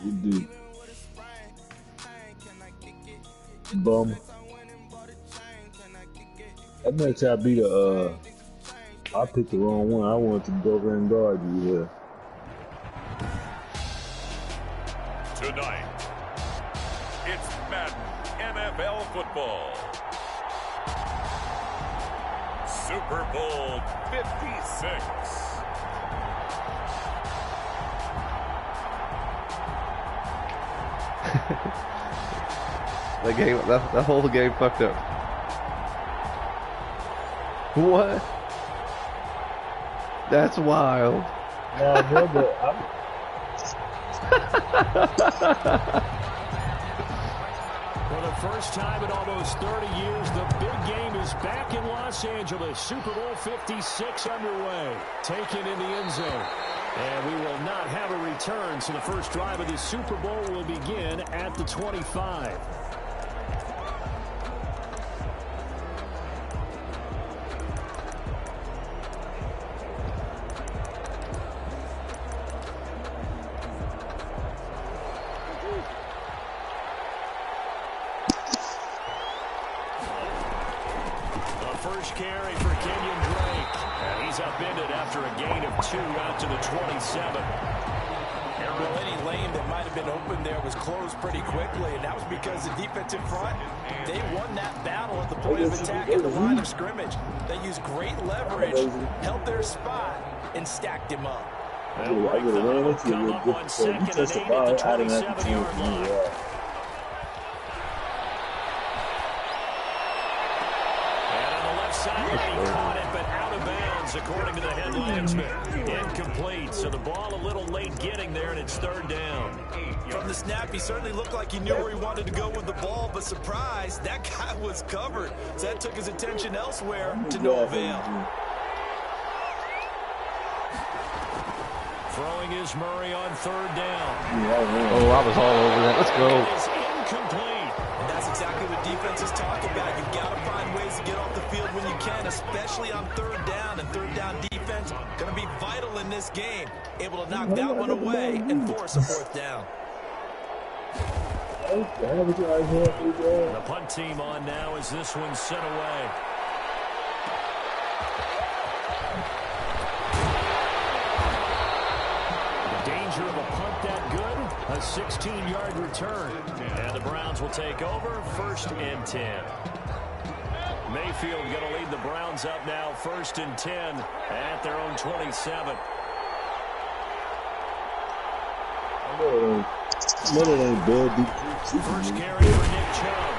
You do. Bum. That makes I be the I picked the wrong one. I wanted to go over and guard you here. Tonight, it's Madden NFL football. Super Bowl 56. The whole game fucked up. What? That's wild. Nah, brother, For the first time in almost 30 years, the big game is back in Los Angeles. Super Bowl 56 underway. Taken in the end zone. And we will not have a return, so the first drive of the Super Bowl will begin at the 25. First carry for Kenyon Drake. And he's upended after a gain of 2 out to the 27. Well, any lane that might have been open there was closed pretty quickly, and that was because the defensive front, they won that battle at the point of attack at the line of scrimmage. They used great leverage, held their spot, and stacked him up. And Drake will come up on 2nd and 8 at the 27-yard line. Sideline, he caught it, but out of bounds, according to the headlinesman. Incomplete, so the ball a little late getting there, and it's 3rd down. From the snap, he certainly looked like he knew where he wanted to go with the ball, but surprise, that guy was covered. So that took his attention elsewhere to no avail. Throwing is Murray on 3rd down. Oh, I was all over that. Let's go. It is incomplete. And that's exactly what defenses talk about. You've got to find ways to get off the field when you can, especially on 3rd down. And 3rd down defense going to be vital in this game. Able to knock that one away and force a 4th down. The punt team on now as this one's sent away. The danger of a punt that good, a 16-yard return. And the Browns will take over 1st and 10. Mayfield going to lead the Browns up now 1st and 10 at their own 27. First carry for Nick Chubb.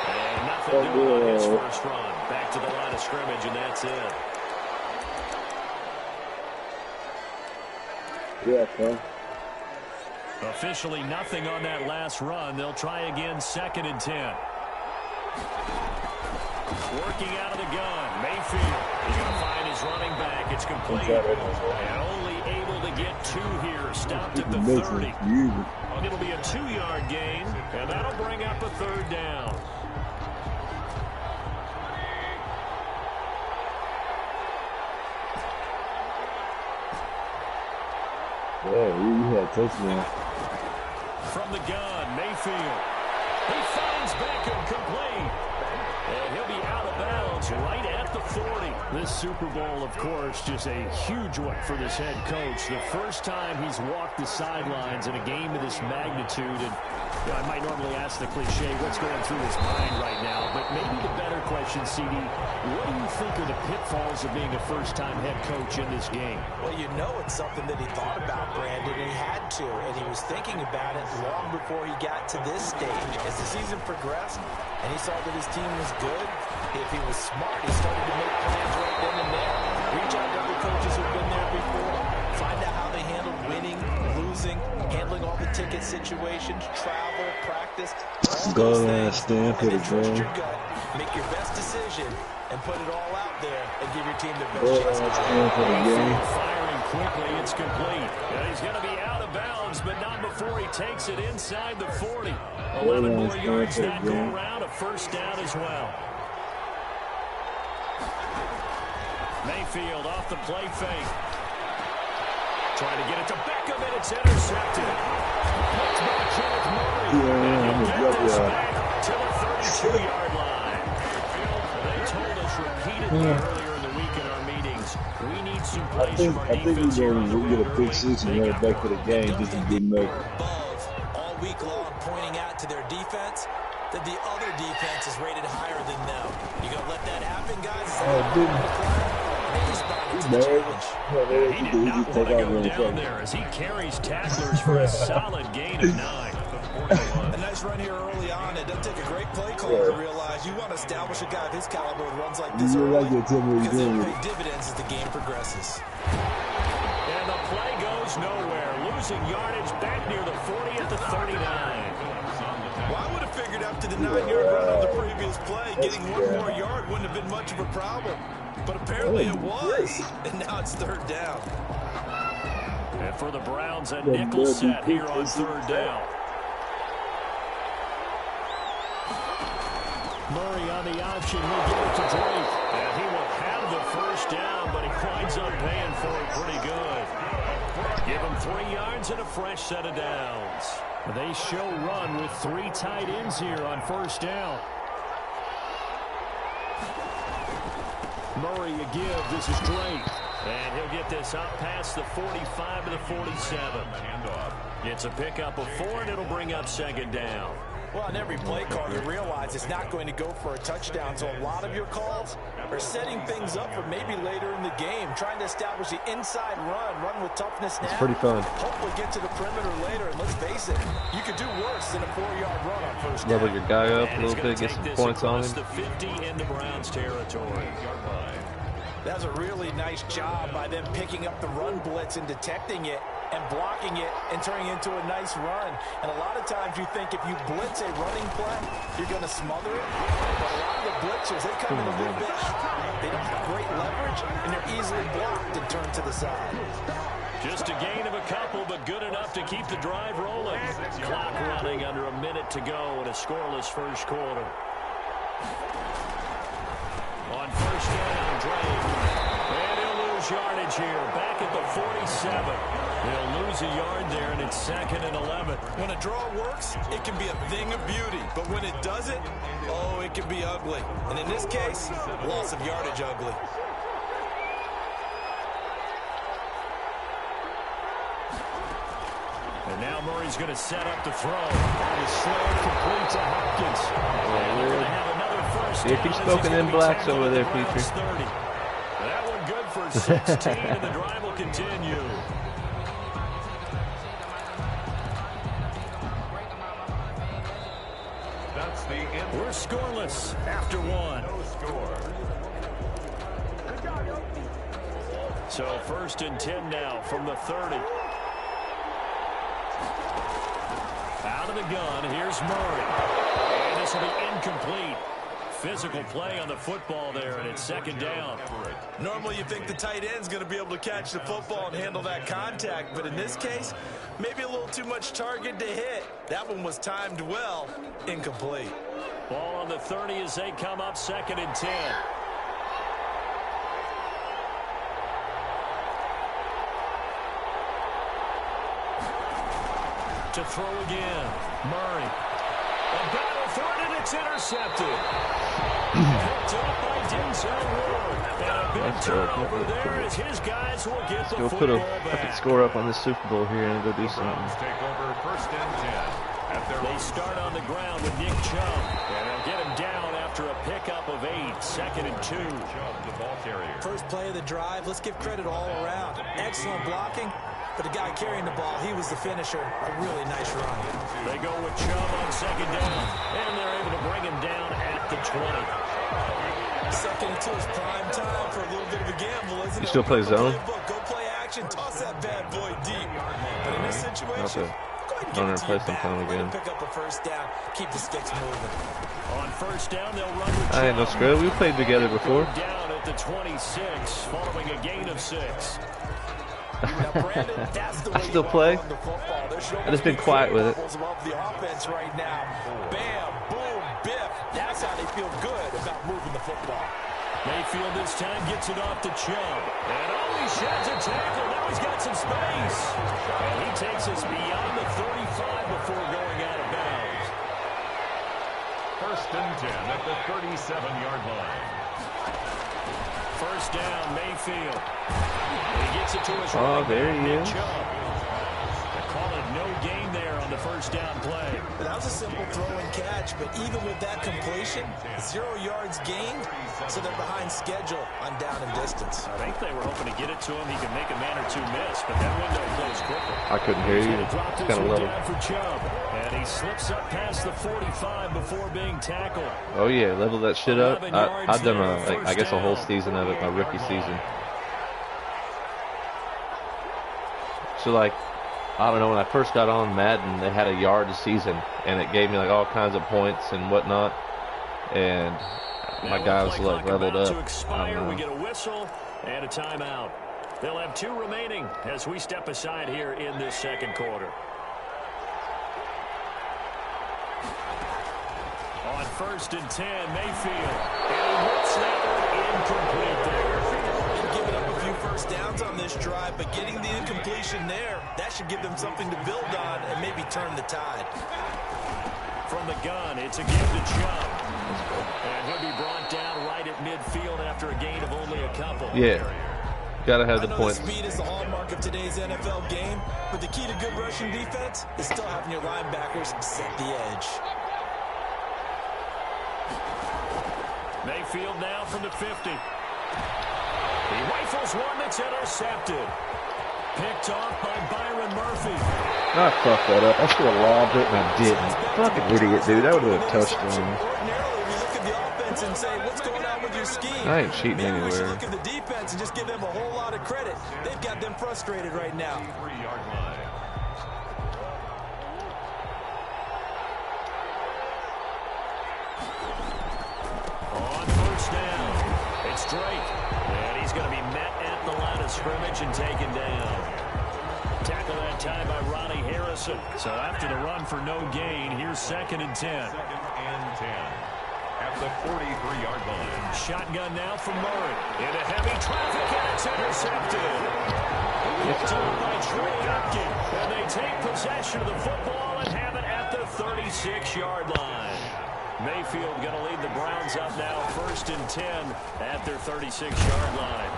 And nothing doing on his first run. Back to the line of scrimmage, and that's it. Yeah, man. Officially nothing on that last run. They'll try again 2nd and 10. Working out of the gun. Mayfield is going to find his running back. It's complete. And only able to get 2 here. Stopped at the 30. And it'll be a 2-yard gain. And that'll bring up a 3rd down. Yeah, you had a touchdown. From the gun, Mayfield. He finds Beckham complete. And he'll be out of bounds right at the 40. This Super Bowl, of course, just a huge one for this head coach. The first time he's walked the sidelines in a game of this magnitude. And you know, I might normally ask the cliche, what's going through his mind right now? But maybe the better question, CD, what do you think are the pitfalls of being a first-time head coach in this game? Well, you know it's something that he thought about, Brandon. He had to, and he was thinking about it long before he got to this stage. As the season progressed, and he saw that his team was good, if he was smart, he started to make plans right then and there. Reach out to other coaches who've been there before. Find out how they handled winning, losing, handling all the ticket situations, travel, practice, all those things. And then trust your gut, make your best decision, and put it all out there and give your team the best chance to win. Firing quickly, it's complete. And he's going to be out of bounds, but not before he takes it inside the 40. 11 more yards that go around, a 1st down as well. Mayfield off the play fake. Trying to get it to Beckham. pick him, and it's intercepted. Picked by Kenneth Murray. I'm a To the 32-yard line. They told us repeatedly earlier in the week in our meetings, we need some plays from our defense here on the we'll get a big 6 and run it back for the game just to get murdered. All week long, pointing out to their defense that the other defense is rated higher than them. You gonna let that happen, guys? He did not want to go down there as he carries tacklers for a solid gain of 9. A nice run here early on. It doesn't take a great play caller to realize you want to establish a guy of his caliber with runs like this early, because it'll pay dividends as the game progresses. And the play goes nowhere. Losing yardage back near the 40 at the 39. Well, I would have figured after the 9-yard run on the previous play, getting one more yard wouldn't have been much of a problem. But apparently it was, and now it's 3rd down. And for the Browns, a nickel set here on 3rd down. Murray on the option, he'll give it to Drake. And he will have the 1st down, but he winds up paying for it pretty good. Give him 3 yards and a fresh set of downs. They show run with 3 tight ends here on 1st down. Murray a give. This is Drake. And he'll get this up past the 45 to the 47. It's a pickup of 4, and it'll bring up 2nd down. Well, on every play call, you realize it's not going to go for a touchdown. So a lot of your calls are setting things up for maybe later in the game, trying to establish the inside run with toughness now. It's pretty fun. Hopefully get to the perimeter later, and let's face it, you could do worse than a 4-yard run on 1st down. Level your guy up a little bit, get some points on him. The 50 in the Browns territory. That was a really nice job by them picking up the run blitz and detecting it and blocking it and turning it into a nice run. And a lot of times you think if you blitz a running play, you're going to smother it. But a lot of the blitzers, they come in a little bit high. They don't have great leverage, and they're easily blocked and turned to the side. Just a gain of a couple, but good enough to keep the drive rolling. Clock running under a minute to go in a scoreless 1st quarter. On 1st down, Drake. And he'll lose yardage here, back at the 47. He'll lose a yard there, and it's 2nd and 11. When a draw works, it can be a thing of beauty. But when it doesn't, oh, it can be ugly. And in this case, loss of yardage ugly. And now Murray's going to set up the throw. And it's slow, complete to Hopkins. And they're going to have another 1st down. Yeah, keep smoking them blacks over there, Peter. That one good for 16, and the drive will continue. We're scoreless after 1. No score. So 1st and 10 now from the 30. Out of the gun, here's Murray. And this will be incomplete. Physical play on the football there, and it's 2nd down. Normally you think the tight end's going to be able to catch the football and handle that contact, but in this case, maybe a little too much target to hit. That one was timed well, incomplete. Ball on the 30 as they come up 2nd and 10. To throw again, Murray. A battle for it, and it's intercepted. Picked up by Denzel Ward. And a big turnover there as his guys will get the football back. Score up on this Super Bowl here and go do something. Take over 1st and 10. They start on the ground with Nick Chubb. And they'll get him down after a pickup of 8. 2nd and 2. Chubb, the ball carrier. First play of the drive, let's give credit all around. Excellent blocking. But the guy carrying the ball, he was the finisher. A really nice run. They go with Chubb on 2nd down, and they're able to bring him down at the 20. 2nd and 2 is prime time for a little bit of a gamble, isn't it? You still play zone? Go play action, toss that bad boy deep. But in this situation, go ahead and I'm give it gonna to play your back. sometime Let again. him pick up a 1st down. Keep the sticks moving. On 1st down, they'll run with Chubb. I ain't no screw. We played together before. Down at the 26, following a gain of 6. Now, Brandon, that's the way I still play. I I just been quiet with it. The offense right now. Bam, boom, biff. That's how they feel good about moving the football. Mayfield this time gets it off to Chubb. And he sheds a tackle. Now he's got some space. And he takes us beyond the 35 before going out of bounds. First and 10 at the 37-yard line. First down, Mayfield. He gets it to his Oh, there he is. Chubb. They call it no gain there on the first down play. That was a simple throw and catch, but even with that completion, 0 yards gained, so they're behind schedule on down and distance. I think they were hoping to get it to him. He could make a man or two miss, but that window closed quickly. I couldn't hear you. It's It's kind of level. down for Chubb, and he slips up past the 45 before being tackled. Oh yeah, level that shit up. 11 I've done yards there, I guess a whole first season of it, my rookie season. So like, I don't know, when I first got on Madden, they had a yard a season, and it gave me like all kinds of points and whatnot, and my guys like leveled up. I don't We know. get a whistle and a timeout. They'll have 2 remaining as we step aside here in this second quarter. On first and 10, Mayfield. And he whips that one incomplete there. They've given up a few first downs on this drive, but getting the incompletion there, that should give them something to build on and maybe turn the tide. From the gun, it's a give to Chubb. And he'll be brought down right at midfield after a gain of only a couple. Yeah, gotta have I the know points. the speed is the hallmark of today's NFL game, but the key to good rushing defense is still having your linebackers set the edge. Mayfield now from the 50. He rifles one that's intercepted. Picked off by Byron Murphy. I fucked that up. I should have lobbed it and I didn't. Fucking idiot, dude. That would have been a touchdown. Ordinarily, we look at the offense and say, what's going on with your scheme? I ain't cheating Maybe we should anywhere. look at the defense and just give them a whole lot of credit. They've got them frustrated right now. 3-yard line. On first down, it's Drake. And he's going to be met at the line of scrimmage and taken down. Tackle that time by Ronnie Harrison. So after the run for no gain, here's second and 10. Second and 10 at the 43-yard line. Shotgun now from Murray. Into heavy traffic, and it's intercepted. Picked up by Trey Upton. And they take possession of the football and have it at the 36-yard line. Mayfield going to lead the Browns up now, first and 10 at their 36-yard line.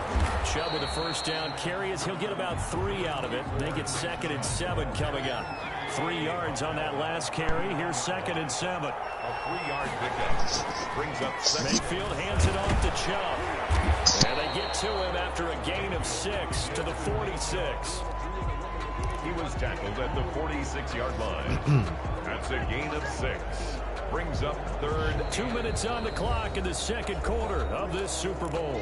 Chubb with a first down carry as he'll get about 3 out of it. They get second and 7 coming up. 3 yards on that last carry. Here's second and 7. A 3-yard pickup brings up second. Mayfield hands it off to Chubb. And they get to him after a gain of 6 to the 46. He was tackled at the 46-yard line. That's a gain of 6. Brings up third. 2 minutes on the clock in the second quarter of this Super Bowl.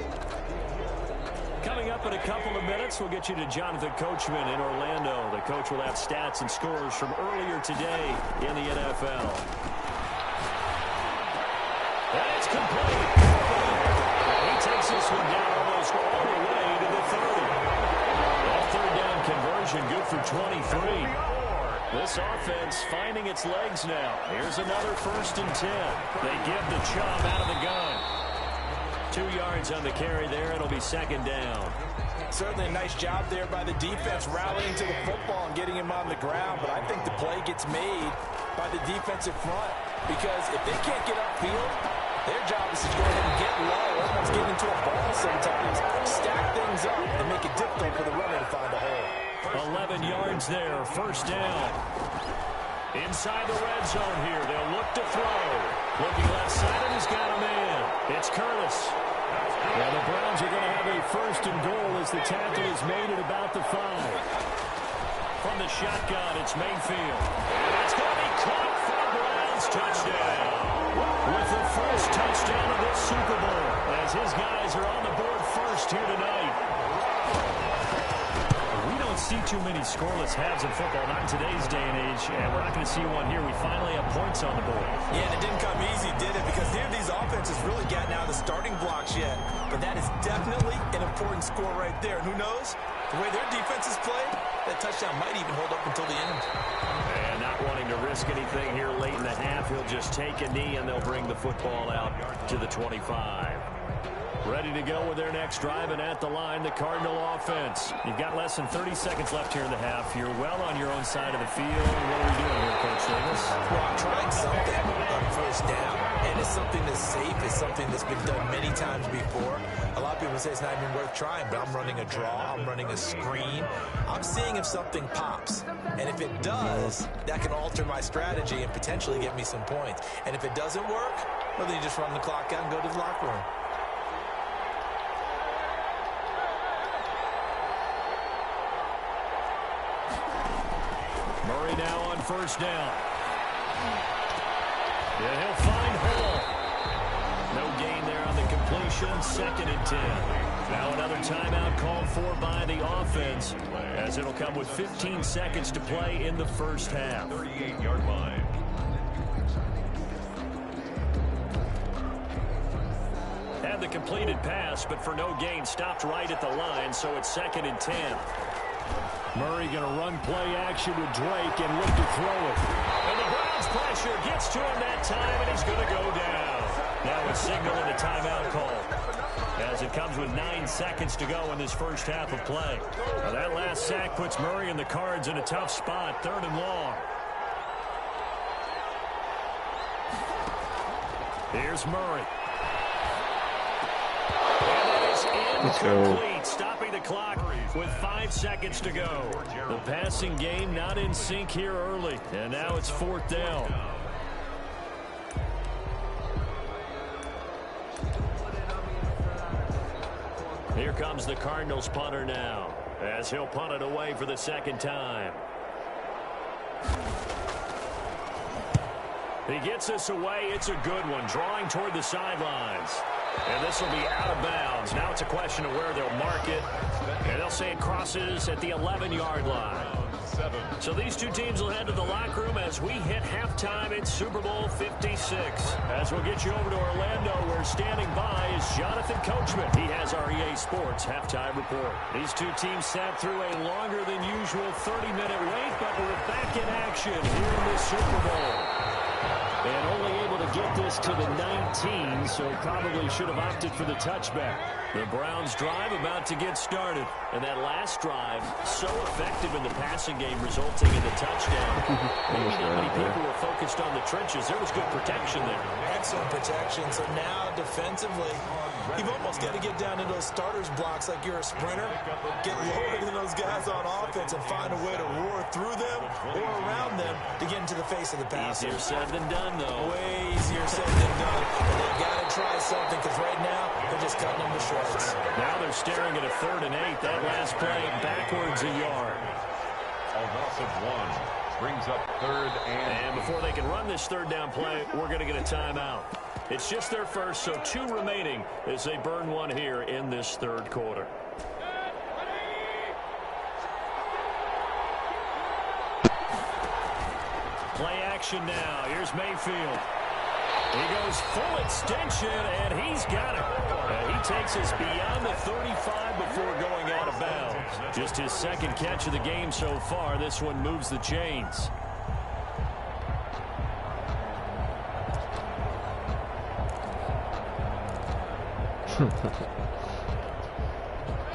Coming up in a couple of minutes, we'll get you to Jonathan Coachman in Orlando. The coach will have stats and scores from earlier today in the NFL. And it's complete. He takes this one down almost all the way to the 30. That third down conversion good for 23. This offense finding its legs now. Here's another first and 10. They give the Chubb out of the gun. 2 yards on the carry there. It'll be second down. Certainly a nice job there by the defense rallying to the football and getting him on the ground, but I think the play gets made by the defensive front because if they can't get upfield, their job is to go ahead and get low. Everyone's getting into a ball sometimes. Stack things up and make it difficult for the runner to find a hole. 11 yards there, first down. Inside the red zone here, they'll look to throw. Looking left side, and he's got a man. It's Curtis. And the Browns are going to have a first and goal as the tackle is made at about the 5. From the shotgun, it's Mayfield. And it's going to be caught for the Browns. Touchdown. With the first touchdown of this Super Bowl, as his guys are on the board first here tonight. We don't see too many scoreless halves in football, not in today's day and age, and we're not going to see one here. We finally have points on the board. Yeah, and it didn't come easy, did it? Because neither of these offenses really gotten out of the starting blocks yet. But that is definitely an important score right there. And who knows? The way their defense is played, that touchdown might even hold up until the end. And not wanting to risk anything here late in the half, he'll just take a knee, and they'll bring the football out to the 25. Ready to go with their next drive, and at the line, the Cardinal offense. You've got less than 30 seconds left here in the half. You're well on your own side of the field. What are we doing here, Coach Davis? Well, I'm trying something on first down, and it's something that's safe. It's something that's been done many times before. A lot of people say it's not even worth trying, but I'm running a draw. I'm running a screen. I'm seeing if something pops, and if it does, that can alter my strategy and potentially get me some points. And if it doesn't work, well, then you just run the clock out and go to the locker room. Murray now on first down. Yeah, he'll find Hall. No gain there on the completion. 2nd and 10. Now another timeout called for by the offense, as it'll come with 15 seconds to play in the first half. 38-yard line. Had the completed pass, but for no gain, stopped right at the line, so it's 2nd and 10. Murray going to run play action with Drake and look to throw it. And the Browns pressure gets to him that time, and he's going to go down. Now it's signaling a timeout call, as it comes with 9 seconds to go in this first half of play. Now that last sack puts Murray and the Cards in a tough spot, 3rd and long. Here's Murray. And that is incomplete, stopping the clock with 5 seconds to go. The passing game not in sync here early, and now it's 4th down. Here comes the Cardinals punter now, as he'll punt it away for the 2nd time. He gets this away. It's a good one, drawing toward the sidelines. And this will be out of bounds. Now it's a question of where they'll mark it. And they'll say it crosses at the 11-yard line. So these two teams will head to the locker room as we hit halftime in Super Bowl 56. As we'll get you over to Orlando, where standing by is Jonathan Coachman. He has our EA Sports halftime report. These two teams sat through a longer than usual 30-minute wait, but we're back in action here in this Super Bowl. And only able to get this to the 19, so probably should have opted for the touchback. The Browns drive about to get started. And that last drive, so effective in the passing game, resulting in the touchdown. Maybe not many people were focused on the trenches. There was good protection there. Excellent protection. So now defensively, you've almost got to get down into those starters blocks like you're a sprinter. Get lower than those guys on offense and find a way to roar through them or around them to get into the face of the passer. Easier said than done, though. Way easier said than done. And they've got to try something, because right now they're just cutting them to shreds. Now they're staring at a 3rd and 8. That last play backwards a yard. A loss of 1 brings up 3rd and before they can run this 3rd down play, we're going to get a timeout. It's just their first, so 2 remaining as they burn one here in this 3rd quarter. Play action now. Here's Mayfield. He goes full extension, and he's got it. He takes us beyond the 35 before going out of bounds. Just his 2nd catch of the game so far. This one moves the chains.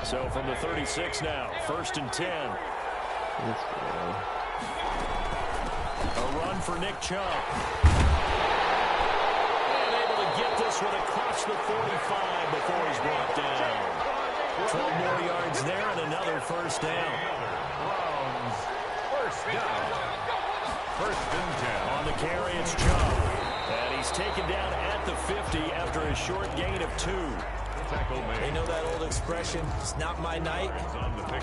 So from the 36 now, 1st and 10. A run for Nick Chubb. And able to get this one across the 45 before he's brought down. 12 more yards there and another 1st down. Browns, 1st down. 1st and 10. On the carry, it's Chubb. And he's taken down at the 50 after a short gain of 2. They know that old expression, it's not my night.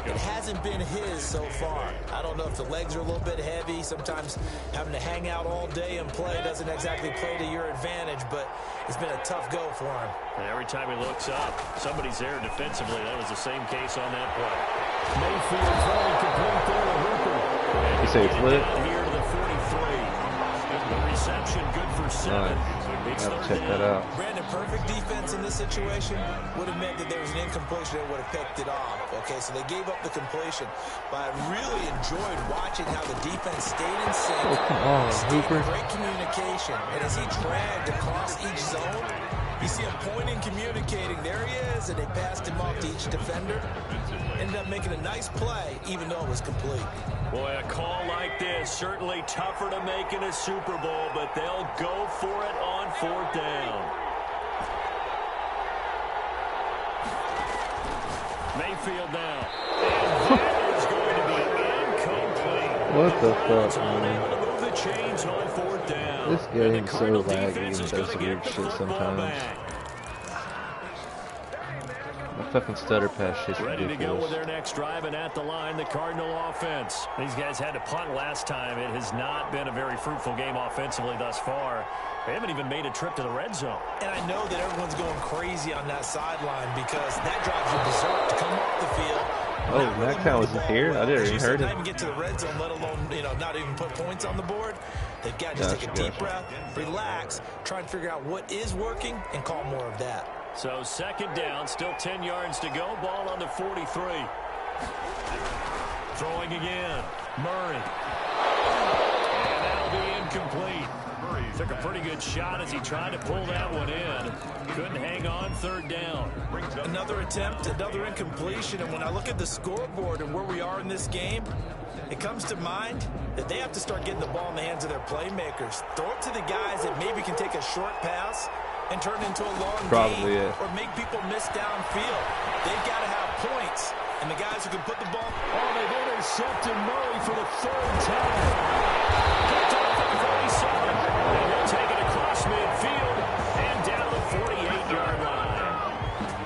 It hasn't been his so far. I don't know if the legs are a little bit heavy. Sometimes having to hang out all day and play doesn't exactly play to your advantage, but it's been a tough go for him. And every time he looks up, somebody's there defensively. That was the same case on that play. Mayfield throwing complete there to Hooper. You say it's lit? Here to the 43. The reception good for 7. Gotta check that out. Brandon, perfect defense in this situation would have meant that there was an incompletion that would have picked it off. Okay, so they gave up the completion, but I really enjoyed watching how the defense stayed in sync, stayed in great communication, and as he dragged across each zone, you see him pointing, communicating. There he is, and they passed him off to each defender. Ended up making a nice play, even though it was complete. Boy, a call like this, certainly tougher to make in a Super Bowl, but they'll go for it on 4th down. Mayfield now. And that is going to be incomplete. What the fuck, man? Unable to move the chains on 4th down. This game's so laggy and does some weird shit sometimes. My fucking stutter pass shit's Ready to go with ridiculous. their next drive, and at the line, the Cardinal offense. These guys had to punt last time. It has not been a very fruitful game offensively thus far. They haven't even made a trip to the red zone. And I know that everyone's going crazy on that sideline because that drives you berserk to come off the field. Oh, that count wasn't here? I didn't even heard Not it. even get to the red zone, let alone, not even put points on the board. They've got to just take a deep breath, relax, try and figure out what is working, and call more of that. So 2nd down, still 10 yards to go. Ball on the 43. Throwing again. Murray. And that'll be incomplete. Took a pretty good shot as he tried to pull that one in. Couldn't hang on 3rd down. Another attempt, another incompletion, and when I look at the scoreboard and where we are in this game, it comes to mind that they have to start getting the ball in the hands of their playmakers. Throw it to the guys that maybe can take a short pass and turn it into a long game, or make people miss downfield. They've got to have points, and the guys who can put the ball. Oh, they've intercepted Murray for the 3rd time. Picked off at 47, and he'll take it across midfield and down the 48-yard line.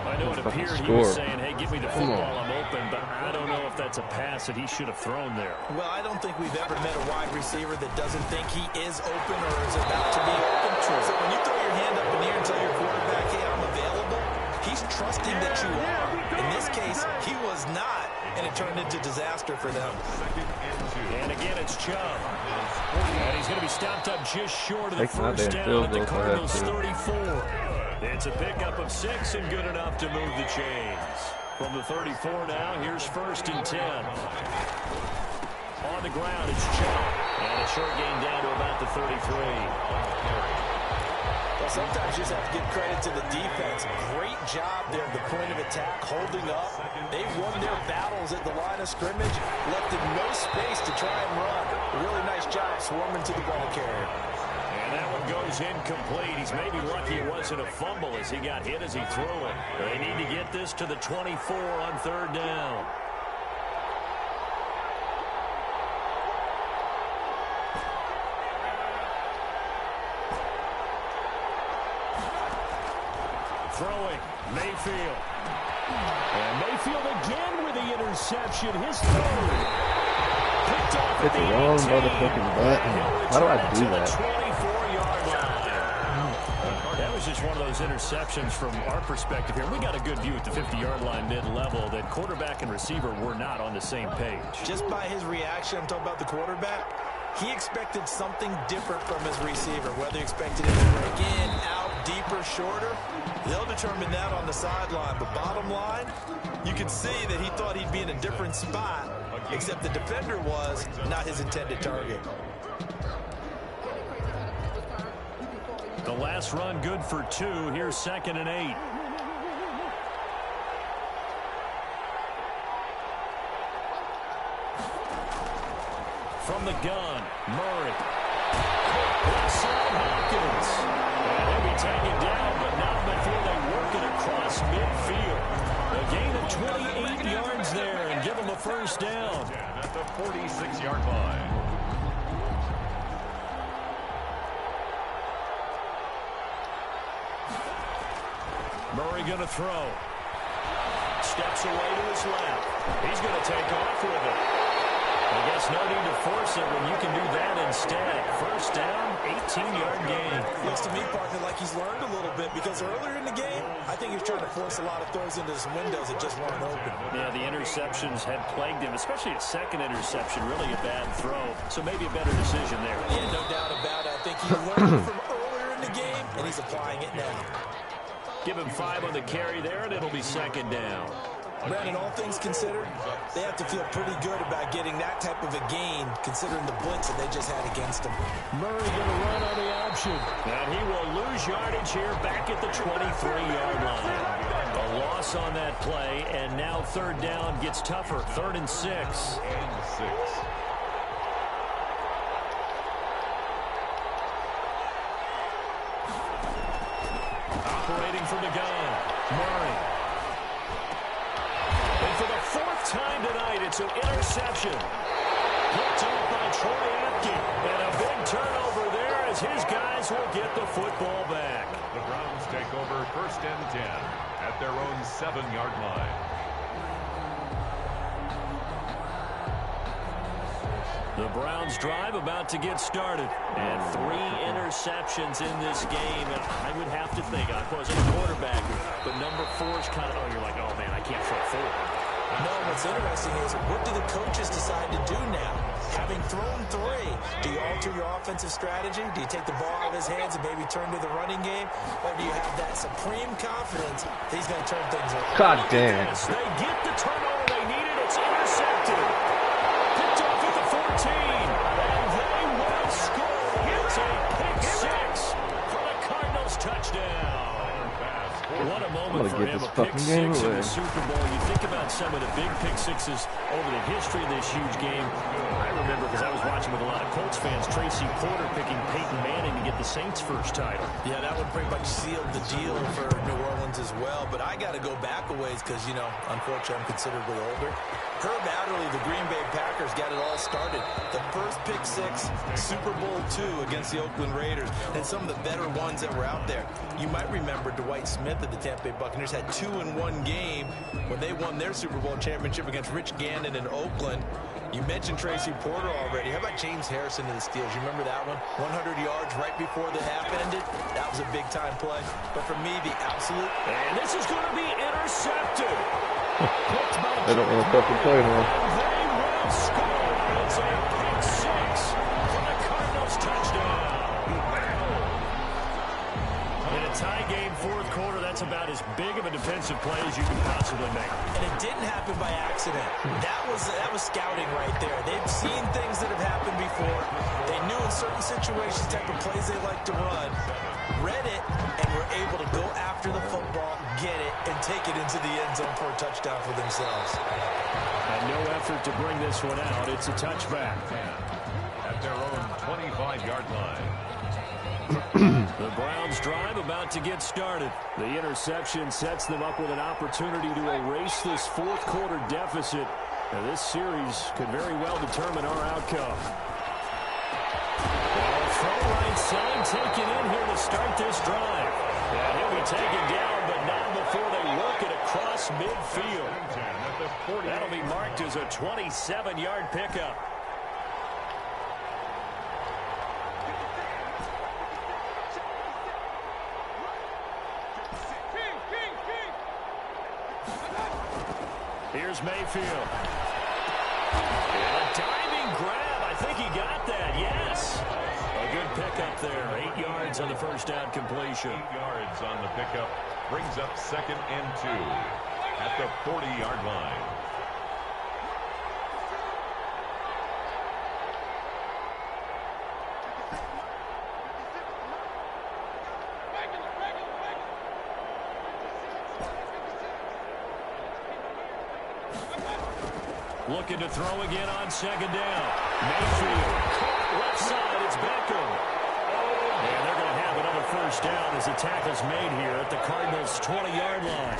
I know it appeared he was saying, hey, give me the football, I'm open, but I don't know if that's a pass that he should have thrown there. Well, I don't think we've ever met a wide receiver that doesn't think he is open or is about to be open. So when you throw your hand up in the air and tell your quarterback, hey, I'm available, he's trusting that you are. In this case, he was not, and it turned into disaster for them. And again, it's Chubb. And he's going to be stopped up just short of the first down at the Cardinals' 34. It's a pickup of 6 and good enough to move the chains. From the 34 now, here's 1st and 10. On the ground, it's Chubb. And a short gain down to about the 33. Well, sometimes you just have to give credit to the defense. Great job there at the point of attack, holding up. They won their battles at the line of scrimmage, left in no space to try and run. A really nice job swarming to the ball carrier. And that one goes incomplete. He's maybe lucky it wasn't a fumble as he got hit as he threw it. They need to get this to the 24 on 3rd down. Throwing, Mayfield. And Mayfield again with the interception. His 3rd. Picked off It's the wrong motherfucking button. How do I do that? 24-yard line. That was just one of those interceptions from our perspective here. We got a good view at the 50-yard line mid-level that quarterback and receiver were not on the same page. Just by his reaction, I'm talking about the quarterback, he expected something different from his receiver, whether he expected him to break in, out, deeper, shorter. They'll determine that on the sideline. But bottom line, you can see that he thought he'd be in a different spot, except the defender was not his intended target. The last run good for 2. Here's 2nd and 8. From the gun, Murray. Inside Hopkins. And he'll be taken down, but not before they work it across midfield. A gain of 28 yards there and give them a 1st down. At the 46-yard line. Murray going to throw. Steps away to his left. He's going to take off with it. I guess no need to force it when you can do that instead. 1st down, 18-yard gain. Looks to me, partner, like he's learned a little bit because earlier in the game, I think he was trying to force a lot of throws into some windows that just weren't open. Yeah, the interceptions had plagued him, especially a 2nd interception, really a bad throw. So maybe a better decision there. Yeah, no doubt about it. I think he learned from earlier in the game, and he's applying it now. Give him 5 on the carry there, and it'll be second down. Brandon, all things considered, they have to feel pretty good about getting that type of a gain, considering the blitz that they just had against them. Murray going to run on the option. And he will lose yardage here back at the 23-yard line. A loss on that play, and now third down gets tougher. 3rd and 6. Operating from the gun, Murray. And for the 4th time tonight, it's an interception. Picked up by Troy Apke. And a big turnover there as his guys will get the football back. The Browns take over 1st and 10 at their own 7-yard line. The Browns drive about to get started. And 3 interceptions in this game. And I would have to think, I wasn't a quarterback, but number 4 is kind of, you're like, oh, man, I can't throw 4. No, what's interesting is, what do the coaches decide to do now? Having thrown 3, do you alter your offensive strategy? Do you take the ball out of his hands and maybe turn to the running game? Or do you have that supreme confidence that he's going to turn things around? God damn. They get the turnover they needed. It's intercepted. Picked off at the 14. And they will score. It's a pick 6 for the Cardinals touchdown. What a moment for him. A pick 6 in the Super Bowl. You think about some of the big pick 6s over the history of this huge game. I remember, because I was watching with a lot of Colts fans, Tracy Porter picking Peyton Manning to get the Saints' first title. Yeah, that would pretty much seal the deal for New Orleans as well. But I got to go back a ways because, you know, unfortunately I'm considerably older. Herb Adderley, the Green Bay Packers, got it all started. The first pick 6, Super Bowl II against the Oakland Raiders, and some of the better ones that were out there. You might remember Dwight Smith of the Tampa Bay Buccaneers had 2 in one game when they won their Super Bowl championship against Rich Gannon in Oakland. You mentioned Tracy Porter already. How about James Harrison to the Steelers? You remember that one? 100 yards right before the half ended. That was a big-time play. But for me, the absolute... And this is going to be intercepted. They don't want to fucking play now. They will score. It's a pick 6 for the Cardinals touchdown. In a tie game, 4th quarter, that's about as big of a defensive play as you can possibly make. And it didn't happen by accident. That was scouting right there. They've seen things that have happened before. They knew in certain situations type of plays they like to run, read it, and were able to go after the football, get it, and take it into the end zone for a touchdown for themselves. And no effort to bring this one out. It's a touchback. At their own 25-yard line. The Browns drive about to get started. The interception sets them up with an opportunity to erase this 4th quarter deficit. And this series could very well determine our outcome. Throw right side taken in here to start this drive. And he'll be taken down, but not before they work it across midfield. That'll be marked as a 27-yard pickup. Here's Mayfield. And a diving grab. I think he got that, yes. A good pickup there. 8 yards on the first down completion. 8 yards on the pickup. Brings up 2nd and 2 at the 40-yard line. Looking to throw again on 2nd down. Mayfield. Left side, it's Beckham. And they're going to have another first down as the tackle's made here at the Cardinals' 20-yard line.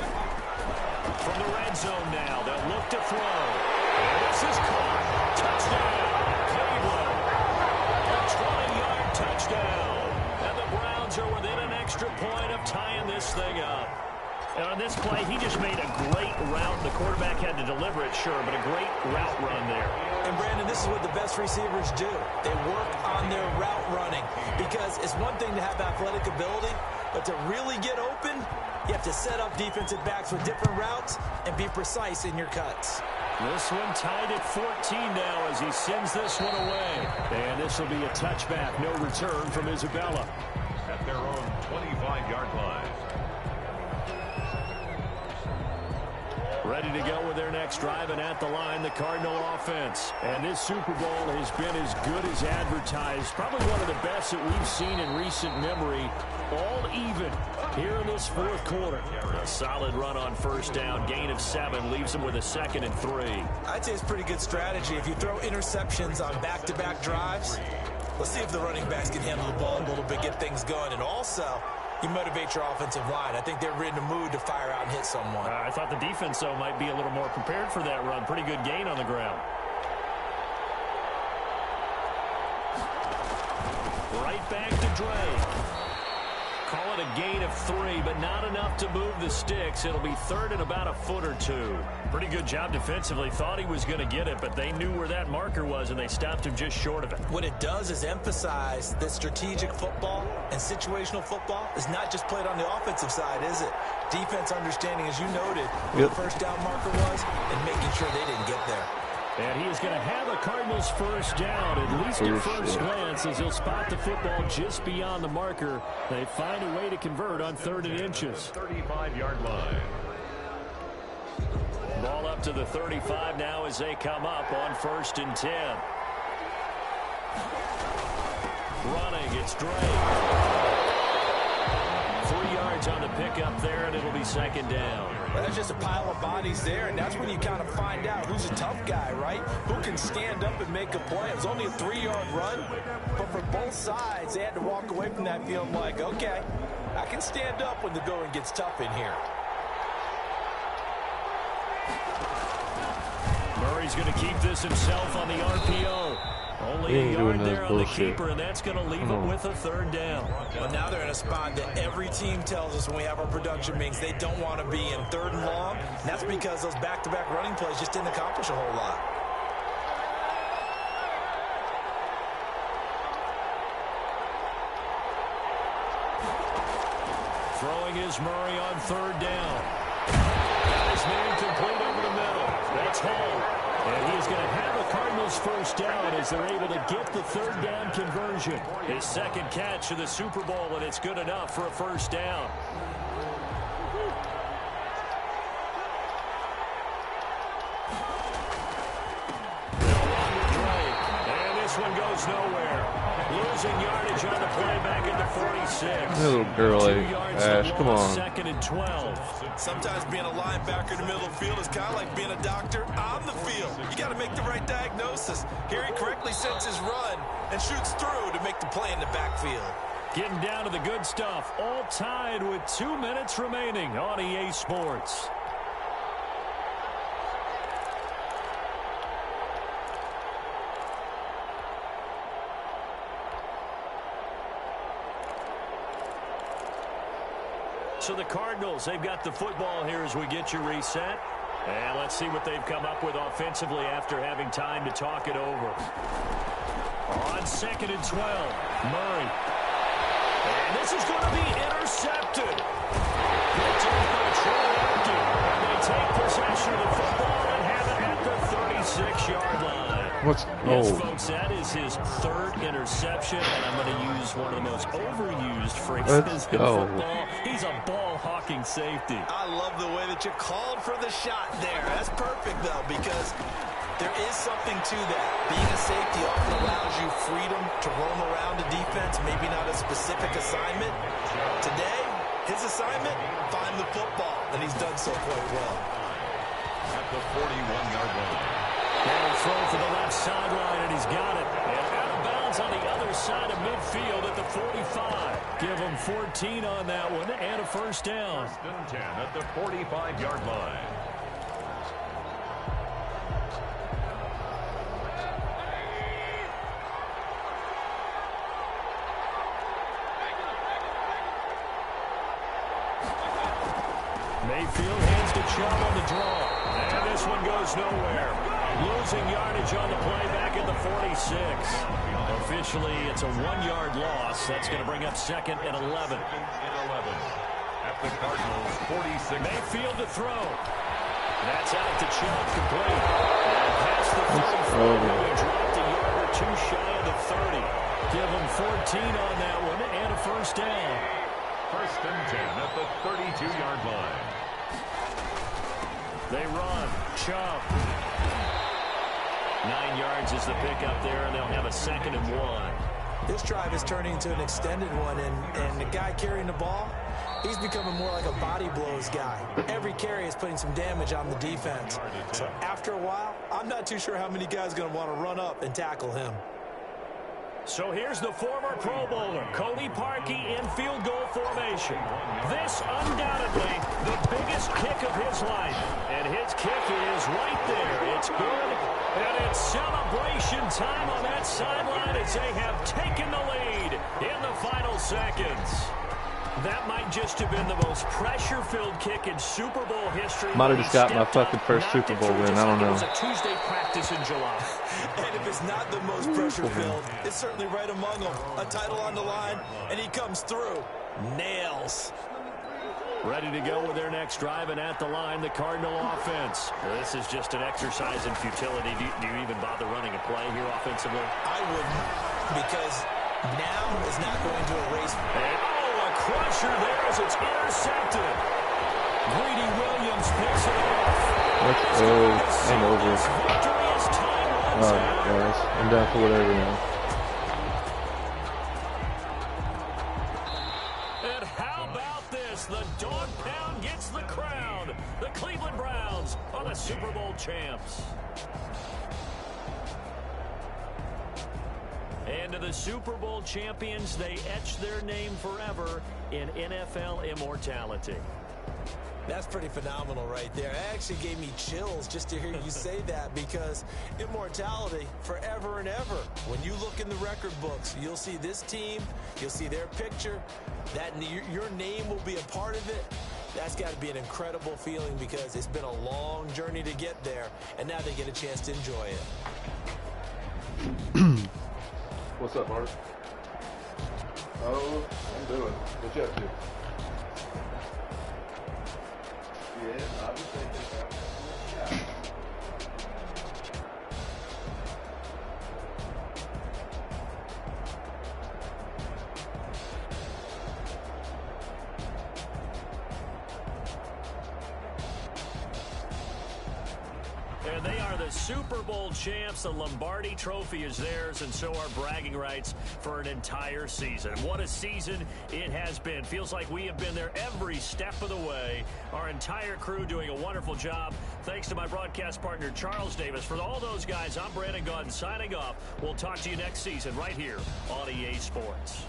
From the red zone now, they'll look to throw. And this is caught. Touchdown, Cleveland. A 20-yard touchdown. And the Browns are within an extra point of tying this thing up. And on this play, he just made a great route. The quarterback had to deliver it, sure, but a great route run there. And, Brandon, this is what the best receivers do. They work on their route running because it's one thing to have athletic ability, but to really get open, you have to set up defensive backs with different routes and be precise in your cuts. This one tied at 14 now as he sends this one away. And this will be a touchback, no return from Isabella. At their own 25 Ready to go with their next drive, and at the line, the Cardinal offense. And this Super Bowl has been as good as advertised. Probably one of the best that we've seen in recent memory. All even here in this fourth quarter. A solid run on first down. Gain of 7 leaves them with a 2nd and 3. I'd say it's pretty good strategy. If you throw interceptions on back-to-back drives, let's see if the running backs can handle the ball a little bit, get things going. And also, you motivate your offensive line. I think they're in the mood to fire out and hit someone. I thought the defense, though, might be a little more prepared for that run. Pretty good gain on the ground. Right back to Dre. Call it a gain of 3, but not enough to move the sticks. It'll be 3rd and about a foot or 2. Pretty good job defensively. Thought he was going to get it, but they knew where that marker was, and they stopped him just short of it. What it does is emphasize that strategic football and situational football is not just played on the offensive side, is it? Defense understanding, as you noted, where the first down marker was, and making sure they didn't get there. And he is going to have a Cardinals first down, at least at first glance, as he'll spot the football just beyond the marker. They find a way to convert on 3rd and inches. 35-yard line. Ball up to the 35 now as they come up on 1st and 10. Running, it's Drake. 3 yards on the pickup there, and it'll be 2nd down. That's just a pile of bodies there, and that's when you kind of find out who's a tough guy, right? Who can stand up and make a play. It was only a 3-yard run, but for both sides, they had to walk away from that feeling like, okay, I can stand up when the going gets tough in here. Murray's going to keep this himself on the RPO. Only a yard there on the keeper, and that's going to leave him with a 3rd down. Well, now they're in a spot that every team tells us when we have our production meetings they don't want to be in, 3rd and long. And that's because those back-to-back running plays just didn't accomplish a whole lot. Throwing is Murray on 3rd down. Got his man complete over the middle. That's Hall. And he is going to have a Cardinals first down as they're able to get the 3rd down conversion. His 2nd catch of the Super Bowl, and it's good enough for a first down. And this one goes nowhere. Losing yardage on the play back at the 46. Little girly. Ash, come on. 2nd and 12. Sometimes being a linebacker in the middle of the field is kind of like being a doctor on the field. You got to make the right diagnosis. Here he correctly sets his run and shoots through to make the play in the backfield. Getting down to the good stuff. All tied with 2 minutes remaining on EA Sports. So the Cardinals, they've got the football here as we get you reset. And let's see what they've come up with offensively after having time to talk it over. On 2nd and 12, Murray. And this is going to be intercepted. Picked off by Troy Aikman. And they take possession of the football and have it at the 36-yard line. Yes, folks, that is his 3rd interception, and I'm going to use one of the most overused phrases in football. He's a ball-hawking safety. I love the way that you called for the shot there. That's perfect, though, because there is something to that. Being a safety often allows you freedom to roam around a defense, maybe not a specific assignment. Today, his assignment, find the football, and he's done so quite well. At the 41-yard line. And a throw for the left sideline, and he's got it. And out of bounds on the other side of midfield at the 45. Give him 14 on that one, and a first down. 1st and 10 at the 45-yard line. Mayfield hands to Chubb on the draw. And this one goes nowhere. Losing yardage on the play back at the 46. Officially, it's a 1-yard loss. That's going to bring up 2nd and 11. At the Cardinals' 46. Mayfield to throw. That's out to Chubb, complete. And past the 34, he dropped a yard or 2 shy of the 30. Give him 14 on that one and a first down. 1st and 10 at the 32-yard line. They run. Chubb. 9 yards is the pickup there, and they'll have a 2nd and 1. This drive is turning into an extended one, and the guy carrying the ball, he's becoming more like a body blows guy. Every carry is putting some damage on the defense. So after a while, I'm not too sure how many guys are going to want to run up and tackle him. So here's the former Pro Bowler, Cody Parkey, in field goal formation. This undoubtedly the biggest kick of his life. And his kick is right there. It's good. And it's celebration time on that sideline as they have taken the lead in the final seconds. That might just have been the most pressure-filled kick in Super Bowl history. Might have just got my fucking first Super Bowl win. I don't know. It was a Tuesday practice in July. And if it's not the most pressure-filled, it's certainly right among them. A title on the line, and he comes through. Nails. Ready to go with their next drive, and at the line, the Cardinal offense. This is just an exercise in futility. Do you even bother running a play here offensively? I wouldn't, because now is not going to erase. Crusher there as it's intercepted. Greedy Williams picks it off. Let's go. I'm over. Alright, guys. I'm down for whatever now. And how about this? The dog pound gets the crown. The Cleveland Browns are the Super Bowl champs. And to the Super Bowl champions, they etch their name forever in NFL immortality. That's pretty phenomenal right there. It actually gave me chills just to hear you say that, because immortality forever and ever. When you look in the record books, you'll see this team, you'll see their picture, that your name will be a part of it. That's got to be an incredible feeling, because it's been a long journey to get there, and now they get a chance to enjoy it. What's up, Mark? Oh, I'm doing. What you up to? Yeah, I was thinking about that. Yeah. And they are the Super Bowl champs. The Lombardi Trophy is theirs, and so are bragging rights for an entire season. What a season it has been. Feels like we have been there every step of the way. Our entire crew doing a wonderful job. Thanks to my broadcast partner, Charles Davis. For all those guys, I'm Brandon Gaudin signing off. We'll talk to you next season right here on EA Sports.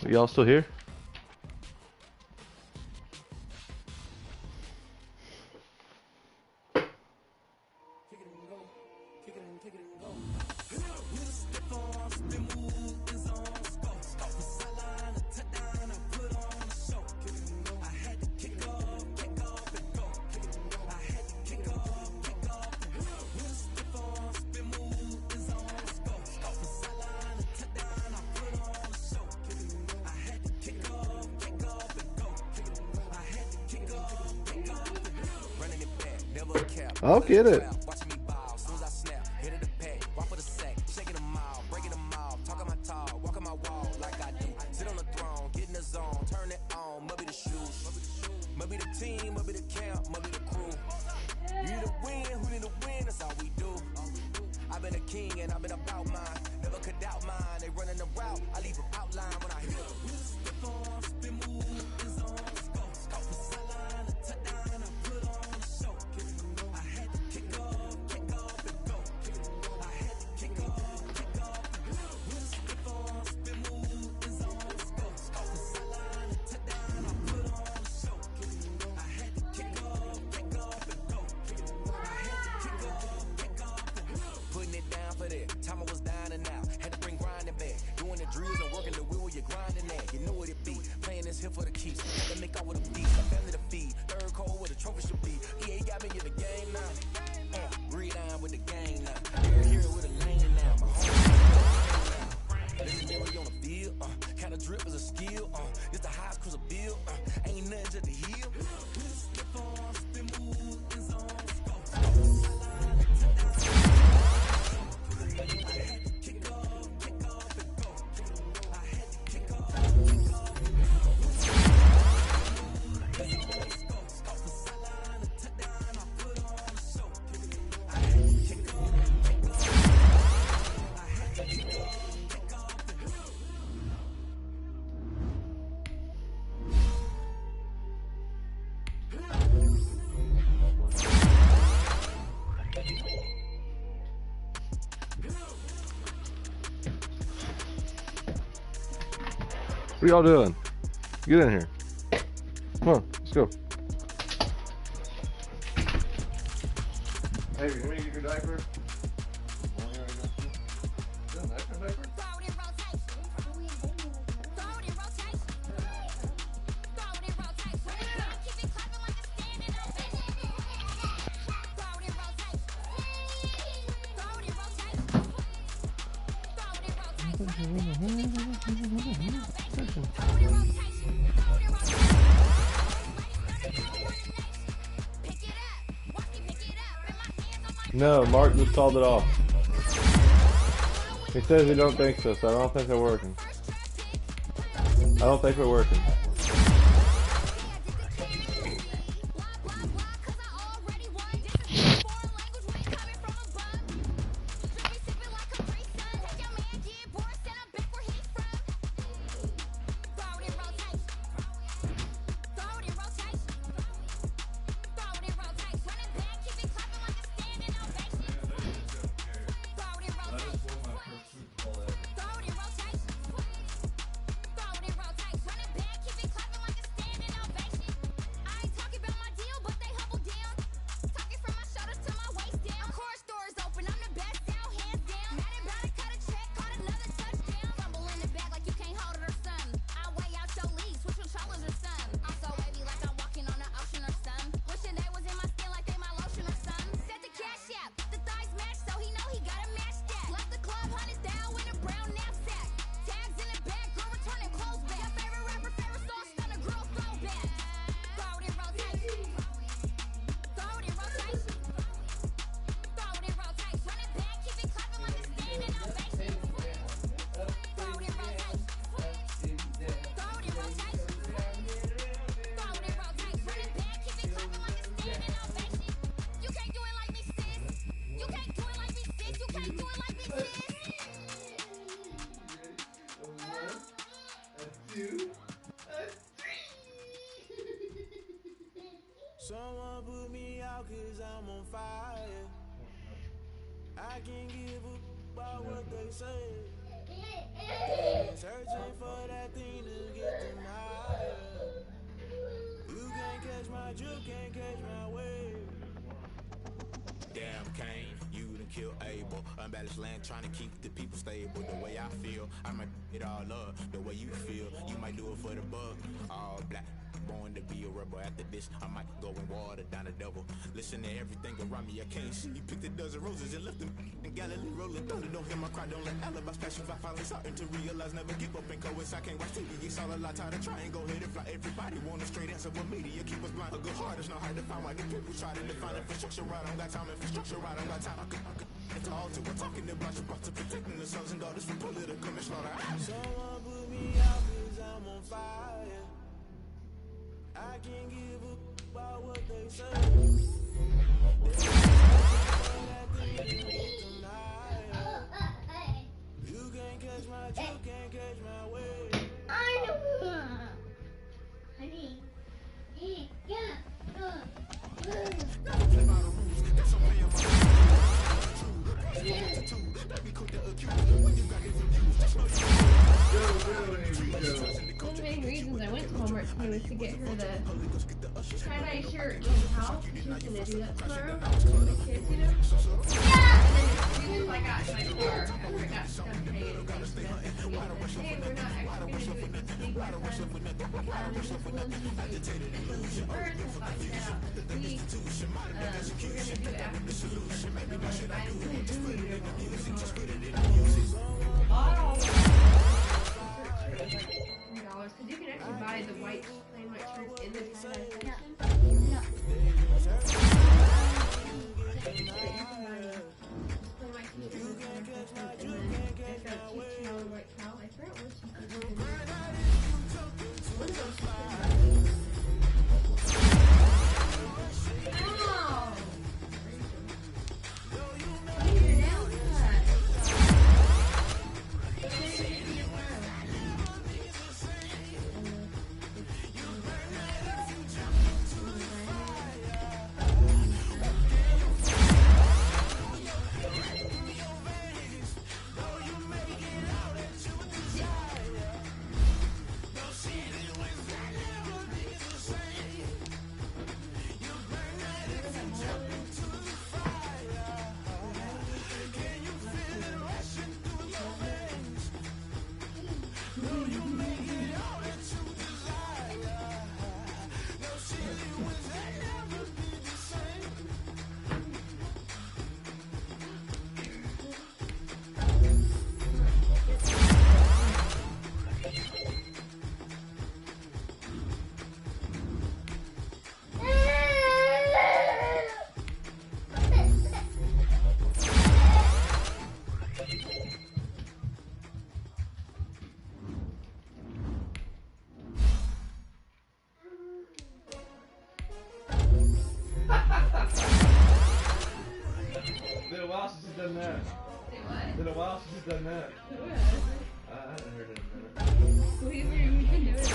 Y'all still here? I'll get it. What are y'all doing? Get in here. Come on, let's go. Hey, you want me to get your diaper? Diaper? No, Mark just called it off. He says he don't think so, so I don't think they're working. I don't think we're working. Someone put me out 'cause I'm on fire. I can't give a about what they say. Searching for that thing to get them higher. You can't catch my juke, can't catch my wave. Damn, Kane, you done kill Abel. Unbalanced land, trying to keep the people stable. The way I feel, I might it all up. The way you feel, you might do it for the bug. All black, born to be a rebel. After this, I might go and water down the devil. Listen to everything around me, I can't see. Picked a dozen roses and left them in Galilee rolling thunder. Don't hear my cry, don't let alibis pass you. I finally starting to realize, never give up and coincide. Can't watch TV, it's all a lot. Tired of trying, go ahead and fly. Everybody want a straight answer with media. Keep us blind. A good heart is not hard to find. Why the people try to define infrastructure right? I don't got time. Infrastructure right, I don't got time. It's all to we're talking about you, about to protecting the sons and daughters from political manslaughter. Someone put me out 'cause I'm on fire. I can't give a about what they say. You can't catch my juke, can't catch my wave. Honey. One of the main reasons I went to Walmart today was to get her the tie-dye shirt in the house. She's gonna do that tomorrow for the kids, you know? Yeah! And then as soon as I got to my car, after I got done paying and things, she messaged me and said, hey, we're not actually gonna do it this week, my friend. This one's the first. I thought you had out this week. We're gonna do it after this week. So I'm gonna do it. Oh! $3 because you can actually buy the white plain white shirts in the tie-dye section. Yeah. But you can buy plain white t-shirts in the tie-dye section, and then they've got a cute towel, white towel. I forgot what she did. What are those? Ow! Leave your nails cut. Been a while since you've done that. Say what? Been a while since you've done that. Who has? I haven't heard it in a minute. We can do it.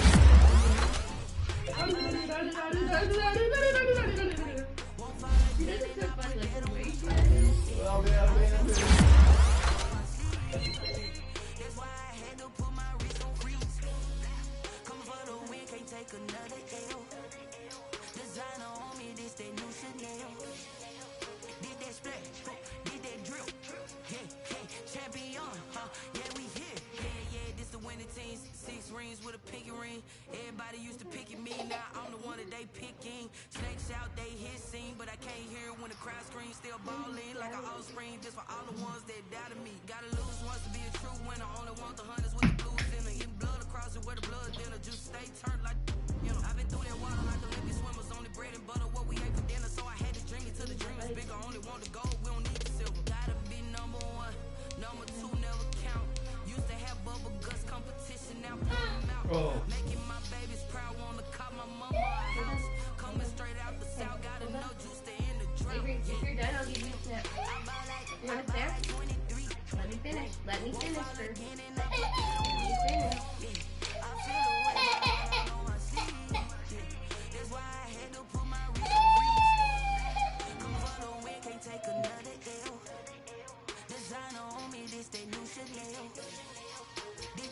She does it so funny, like the way she does it. Well, man. That's why I had to put my wrist on freeze. Coming for the win, can't take another L. Designer on me, this that new Chanel. Did that splash, did that drill. Yeah, champion, huh? Yeah, we here. Yeah, this the winning team. 6 rings with a pinky ring. Everybody used to pick at me, now I'm the one that they picking. Snakes out, they hit scene, but I can't hear it when the crowd screams. Still ballin' like an offspring, just for all the ones that doubted me. Gotta lose once to be a true winner. Only want the hunters with the blues in it. Getting blood across it where the blood dinner. Just stay turned like, you know. I've been through that water like Olympic swimmers. Only bread and butter, what we ate for dinner. So I had to dream it till the dream is bigger. Only want the gold, we don't need the silver. Gotta be number 1, number 2 never count. Used to have bubble guts competition, now pull them out. Making my babies proud, wanna call my mama a house. Coming straight out the south, gotta know juice to end the drought. If you're done, I'll give you a tip. You want it there? Let me finish. Let me finish first. Let me finish. That's why I had to put my wrist on freeze. Come for the win, can't take another L. Designer on me, this that new Chanel. Did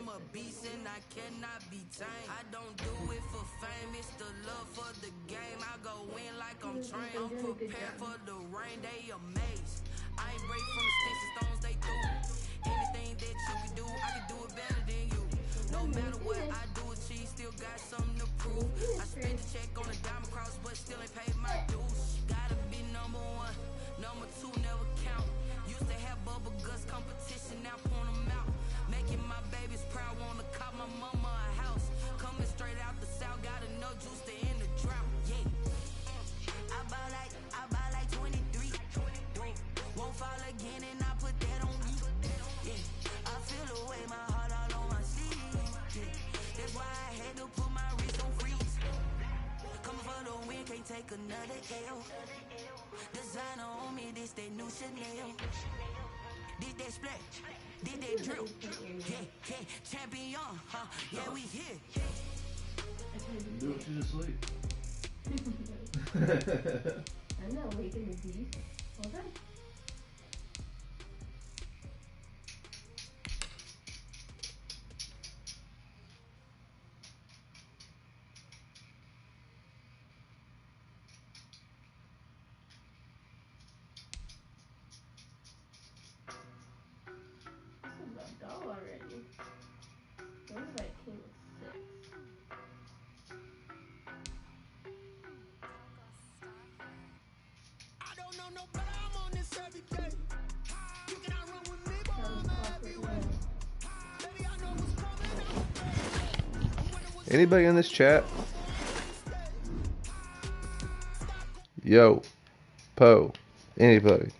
I'm a beast and I cannot be tamed. I don't do it for fame, it's the love for the game. I go in like I'm trained. I'm prepared for the rain, they amazed. I ain't break from the sticks and stones they threw. Anything that you can do, I can do it better than you. No matter what I do, achieve, still got something to prove. I spent the check on a diamond cross, but still ain't paid my dues. Gotta be number one, number two never count. Used to have bubble guts competition, now point them out. Making my babies proud, wanna call my mama a house. Coming straight out the south, got enough juice to end the drought. Yeah, I buy like 23. Won't fall again, and I put that on me. Yeah, I feel the way, my heart all on my sleeve. Yeah, that's why I had to put my wrist on freeze. Coming for the win, can't take another L. Designer on me, this that new Chanel. Did that splash, did that drill. Yeah, champion, huh? Yeah, we here. Do it, she's asleep. I'm not waking the beast. Hold on. Already. What is like king of 6? I don't know no better, I'm on this every day. You cannot run with me, but I'm everywhere. Baby, I know what's coming. Anybody in this chat? Yo, Poe, anybody?